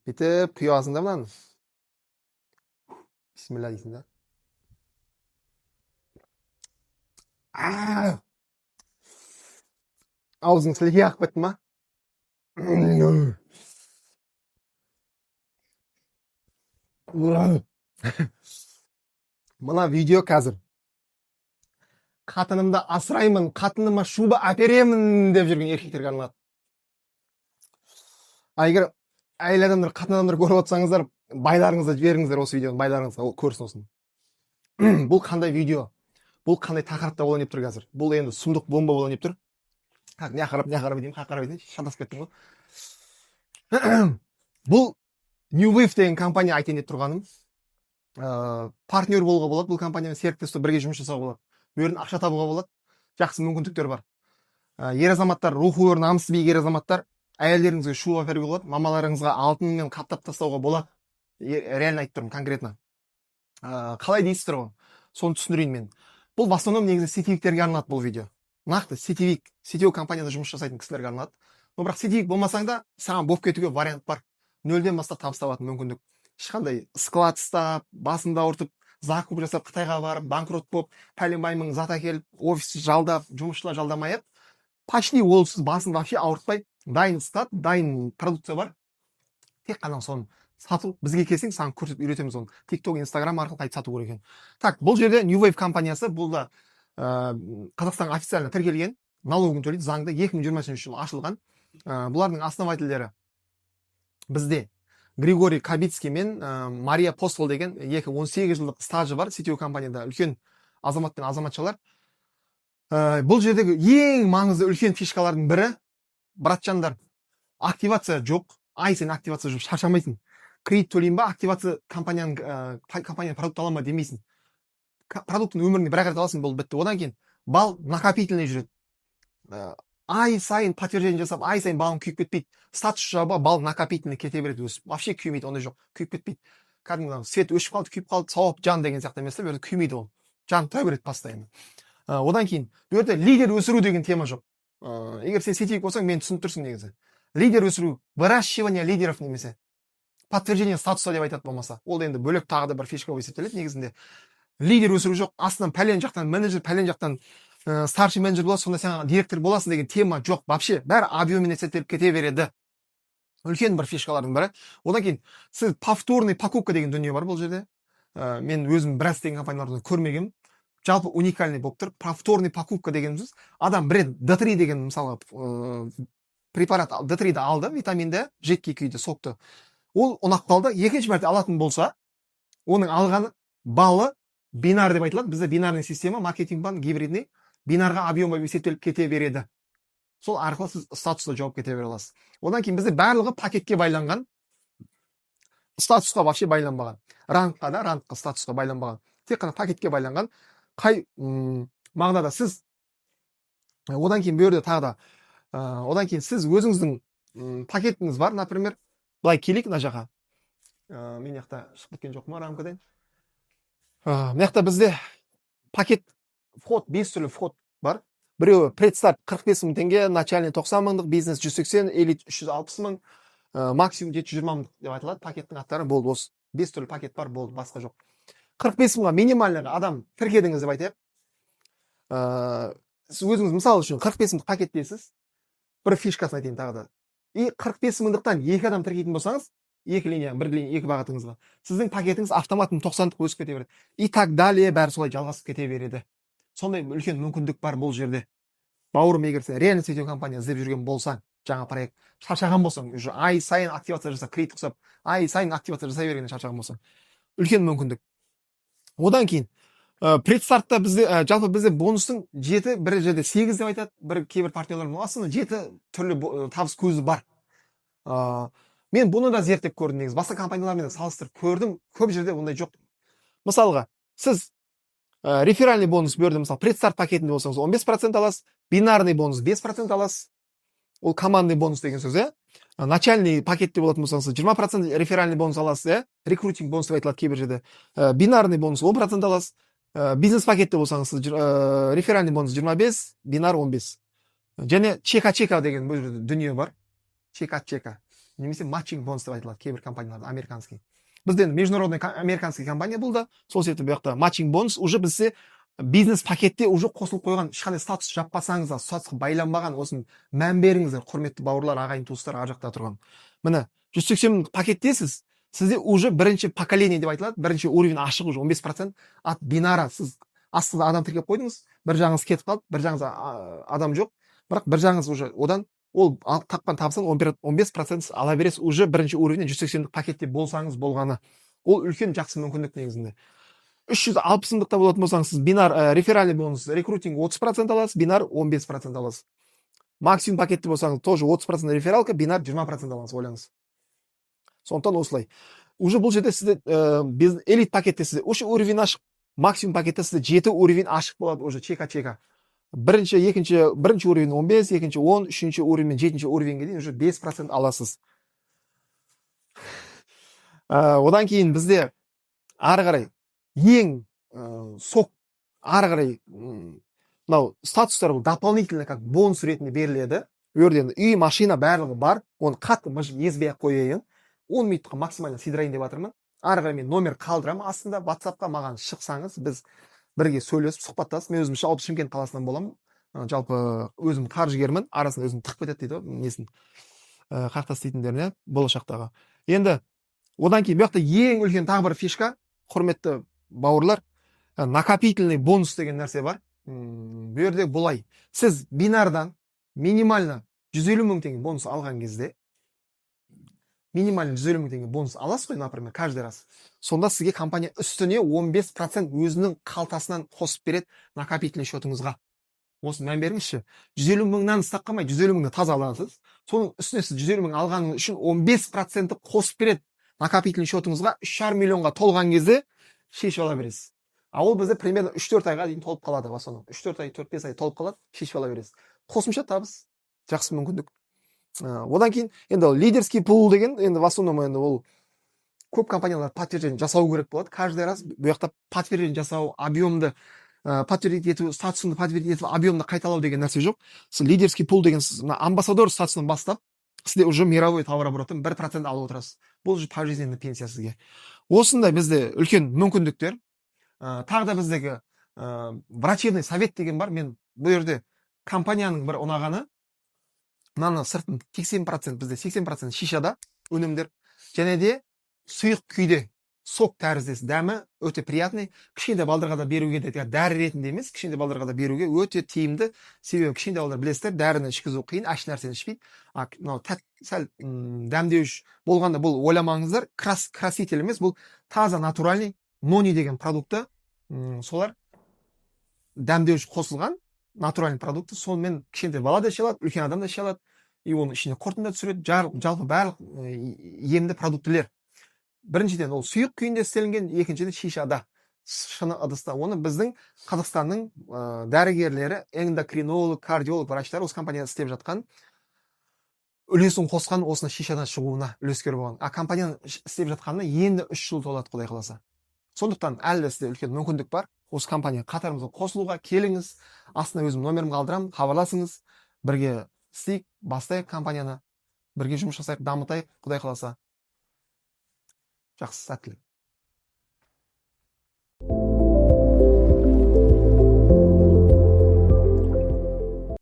Bitip құйып аласың да мынаны. Бисмилля дейсің да. Аузың сілекей ағып кетті ма? Мына видео қазір. Қатынымды асыраймын, қатыныма шуба әперемін деп жүрген еркектерге арналады. Егер әйел адамдар, қатын адамдар көріп отырсаңыздар, байларыңызды жіберіңіздер осы видеоны, байларыңызға ол көрсін осын. Бұл қандай видео? Бұл қандай тақырыпта болайын деп тұр қазір? Бұл енді сұмдық бомба болайын деп тұр. Не қарап деймін, қарап деймін, шатасып кеттім ғой. Бұл New Wave деген компания айтайын деп тұрғаным. Партнер болуға болады, бұл компаниямен серіктестікте бірге жұмыс жасауға болады. Бұл жерден ақша табуға болады. Жақсы мүмкіндіктер бар. Ер азаматтар, рухы өр, намысы биік ер азаматтар, әйелдеріңізге шу әперуге болады, мамаларыңызға алтынмен қаптап тастауға болады. Реально айтып тұрмын, конкретно. Қалай дейсіздер ғой? Соны түсіндірейін мен. Бұл в основном негізі сетевиктерге арналады бұл видео. Нақты сетевик компанияда жұмыс жасайтын кісілерге арналады. Но бірақ сетевик болмасаң да, саған болып кетуге вариант бар. Нөлден бастап табыс табатын мүмкіндік. Ешқандай склад ұстап, басында ауыртып, закуп жасап, Қытайға барып, банкрот болып, пәленбай мың зат әкеліп, офис жалдап, жұмысшылар жалдамай, почти олсыз басын вообще ауыртпай, дайын склад, дайын продукция бар. Тек қана соны сату, бізге келсең, саған көрсетіп үйретеміз оны. TikTok, Instagram арқылы қайт сату керек екен. Так, бұл жерде New Wave компаниясы, бұл да Қазақстанға официально тіркелген, налогын төлейді, заңда 2020 жылы ашылған. Бұлардың основательдері бізде Григорий Кабицкий мен Мария Постол деген 18 жылдық стажы бар сетевик компанияда, үлкен азамат пен азаматшалар. Бұл жердегі ең маңызды үлкен фишкалардың бірі, братжандар, активация жоқ, ай сайын активация жоқ, шаршамайсың. Кредит төлейін ба, активация компанияның продукт аламын ба демейсің. Продукттың өміріне бір ақ рет аласың, бұл бітті. Одан кейін бал накопительный жүреді. Ай сайын подтверждение жасап, ай сайын балың күйіп кетпейді. Статус жаба, бал накопительный кете береді, өсіп. Вообще күймейді, ондай жоқ, күйіп кетпейді. Кәдімгі свет өшіп қалды, күйіп қалды, сауап жан деген сияқты емес, бұл жерде күймейді ол. Жан тұра береді постоянно. Одан кейін бұл жерде лидер өсіру деген тема жоқ. Егер сен сетевик болсаң, мен түсініп тұрсың негізі. Лидер өсіру, выращивание лидеров немесе подтверждение статуса деп айтады болмаса. Ол енді бөлек тағы да бір фишка болып есептеледі негізінде. Лидер өсіру жоқ, астынан пәлен жақтан менеджер, пәлен жақтан старший менеджер болады, сонда сен директор боласың деген тема жоқ. Вообще бәрі объеммен есептеліп кете береді. Үлкен бір фишкалардың бірі. Одан кейін сіз повторный покупка деген дүние бар бұл жерде. Мен өзім біраз деген компанияларды көрмегенмін. Жалпы уникальный болып тұр. Повторный покупка дегеніміз, адам бір D3 деген мысалы препарат D3-ді алды, витаминді, жидкий күйді, сокты. Ол ұнап қалды, екінші мәрте алатын болса, оның алғаны балы бинар деп айтылады. Бізде бинарный система, маркетинг банк, гибридный, бинарға объемы есептеліп кете береді. Сол арқылы сіз статусқа жауап кете бере аласыз. Одан кейін бізде барлығы пакетке байланған, статусқа вообще байланбаған. Рангқа да, рангқа, статусқа байланбаған. Тек қана пакетке байланған. Қай мағынада сіз, одан кейін бөрді тағы да, одан кейін сіз өзіңіздің пакетіңіз бар, например, былай келейік мына жаққа. Мен яқта шығып кеткен жоқ ма рамкадан? Мына бізде пакет вход, 5 түрлі вход бар. Біреуі предстарт 45 мың теңге, начальный 90 мыңдық, бизнес 180, элит 360 мың, максимум 720 мыңдық деп айтылады. Пакеттің аттары болды осы. 5 түрлі пакет бар, болды, басқа жоқ. 45 мыңға минимальныйға адам тіркедіңіз деп айтайық. Сіз өзіңіз мысал үшін 45 мыңдық пакет дейсіз. Бір фишкасын айтайын тағы да. И 45 мыңдықтан 2 адам тіркейтін болсаңыз, 2 линия, 1 линия, 2 бағытыңызға, сіздің пакетіңіз автоматын 90-дық өсіп кете береді. И так далее, бәрі солай жалғасып кете береді. Сондай үлкен мүмкіндік бар бұл жерде. Бауырым, егер сен реально сетевик компания іздеп жүрген болсаң, жаңа проект, шаршаған болсаң, уже ай сайын активация жасап, кредит ұқсап, ай сайын активация жасай бергенде шаршаған болсаң, үлкен мүмкіндік. Одан кейін предстартта бізде, жалпы бізде бонустың 7, бір жерде 8 деп айтады, бір кейбір партнерлер боласында 7 түрлі табыс көзі бар. Мен бұны да зерттеп көрдім негіз. Басқа компаниялармен салыстырып көрдім, көп жерде ондай жоқ. Мысалға, сіз реферальный бонус берді, мысалы, предстарт пакетінде болсаңыз 15% аласыз, бинарный бонус 5% аласыз. Ол командный бонус деген сөз, начальный пакетте болатын болсаңыз 20% реферальный бонус аласыз, рекрутинг бонус деп айтылады кейбір жерде. Бинарный бонус 10% аласыз. Бизнес пакетте болсаңыз реферальный бонус 25, бинар 15. Және чека деген дүние бар. Чека. немесе матчинг бонус деп айтылады кейбір компанияларда американский. Бізде енді международный американский компания бұл да, сол себепті бұл жақта матчинг бонус уже бізде бизнес пакетте уже қосылып қойған, ешқандай статус жаппасаңыз да, статусқа байланбаған, осыны мән беріңіздер, құрметті бауырлар, ағайын туыстар, ар жақта тұрған. Міне 180 пакеттесіз, сізде уже бірінші поколение деп айтылады, бірінші уровень ашық, уже 15% от бинара. Сіз астында адам тіркеп қойдыңыз, бір жағыңыз кетіп қалды, бір жағыңыз адам жоқ, бірақ бір жағыңыз уже одан ол тапқан табысын 15% ала бересіз, уже бірінші уровень 180 пакетте болсаңыз болғаны. Ол үлкен жақсы мүмкіндік негізінде. 360-дықта болатын болсаңыз, сіз бинар реферальный бонус, рекрутинг 30% аласыз, бинар 15% аласыз. Максимум пакетте болсаңыз, тоже 30% рефералка, бинар 20% аласыз, ойлаңыз. Сондықтан осылай. Уже бұл жерде сізде элит пакетте сізде 3 уровень ашық, максимум пакетте сізде 7 уровень ашық болады, уже чека. Бірінші уровень 15, екінші 10, үшінші уровень, жетінші уровеньге дейін уже 5% аласыз. Одан кейін бізде ары қарай ең сок ары қарай мынау статустар бұл дополнительно как бонус ретінде беріледі. Өрден үй, машина барлығы бар, оны қатты езбей ақ қояйын. 10 минутқа максимально сидірайын деп жатырмын. Ары қарай мен номер қалдырамын астында, WhatsApp-қа маған шықсаңыз, біз бірге сөйлесіп сұхбаттасып, мен өзім жалпы Шымкент қаласынан боламын. Жалпы өзім қаржыгермін, арасында өзім тығып кетеді дейді, несін қақта істейтіндеріне болашақтағы. Енді одан кейін бұяқта ең үлкен тағы бір фишка, құрметті бауырлар, накопительный бонус деген нәрсе бар. Бұл жерде бұлай, сіз бинардан минимально 150 мың теңге бонус алған кезде, минимально 150 мың теңге бонус аласыз ғой, например, каждый раз. Сонда сізге компания үстіне 15% өзінің қалтасынан қосып береді накопительный счетыңызға. Осы мән беріңізші. 150 мыңнан ұстап қалмай, 150 мыңды таза аласыз. Соның үстіне сіз 150 мың алғаныңыз үшін 15% қосып береді накопительный счетыңызға. 3,5 миллионға толған кезде шешіп ала бересіз. Ол бізде примерно 3-4 айға дейін толып қалады. 3-4 ай, 4-5 ай толып қалады, шешіп ала бересіз. Қосымша табыс, жақсы мүмкіндік. Одан кейін енді лидерский пул деген, енді в основном енді ол көп компаниялар подтверждение жасау керек болады. Каждый раз бұл жақта подтверждение жасау, объемды подтвердить ету, статусыңды подтвердить етіп, объемды қайталау деген нәрсе жоқ. Сіз лидерский пул деген, сіз амбассадор статусынан бастап, сізде уже мировой товарооборотын 1% алып отырасыз. Бұл же пожизненный пенсия сізге. Осындай бізде үлкен мүмкіндіктер. Тағы да біздегі врачебный совет деген бар. Мен бұл жерде компанияның бір ұнағаны, мынаны сыртын 80%, бізде 80% шишада өнімдер, және де сұйық күйде сок тәріздес, дәмі өте приятный. Кішкентай балдарға да беруге де, дәрі ретінде емес, кішкентай балдарға да беруге өте тиімді. Себебі кішкентай балдар білесіздер, дәріні ішкізу қиын, аш нәрсені ішпейді. Мынау сәл дәмдеуіш болғанда бұл ойламаңыздар, краситель емес, бұл таза натуральный нони деген продукты, солар дәмдеуіш қосылған натуральный продукты, сонымен кішкентай бала да іше алады, үлкен адам да іше алады, и оның ішіне қорытынды түсіреді, жалпы барлық емді продуктілер. Біріншіден ол сұйық күйінде істелінген, екіншіден шишада, шыны ыдыста. Оны біздің Қазақстанның дәрігерлері, эндокринолог, кардиолог, врачтар осы компанияда істеп жатқан, үлесін қосқан, осыны шишадан шығуына үлескер болған. Компанияның істеп жатқанына енді 3 жыл толады, Құдай қаласа. Сондықтан әлі сізде үлкен мүмкіндік бар. Осы компания қатарымызға қосылуға келіңіз. Астына өзім номерімді қалдырамын, хабарласыңыз. Бірге істейік, бастайық компанияны. Бірге жұмыс жасайық, дамытайық, Құдай қаласа. Жақсы, сәттілік.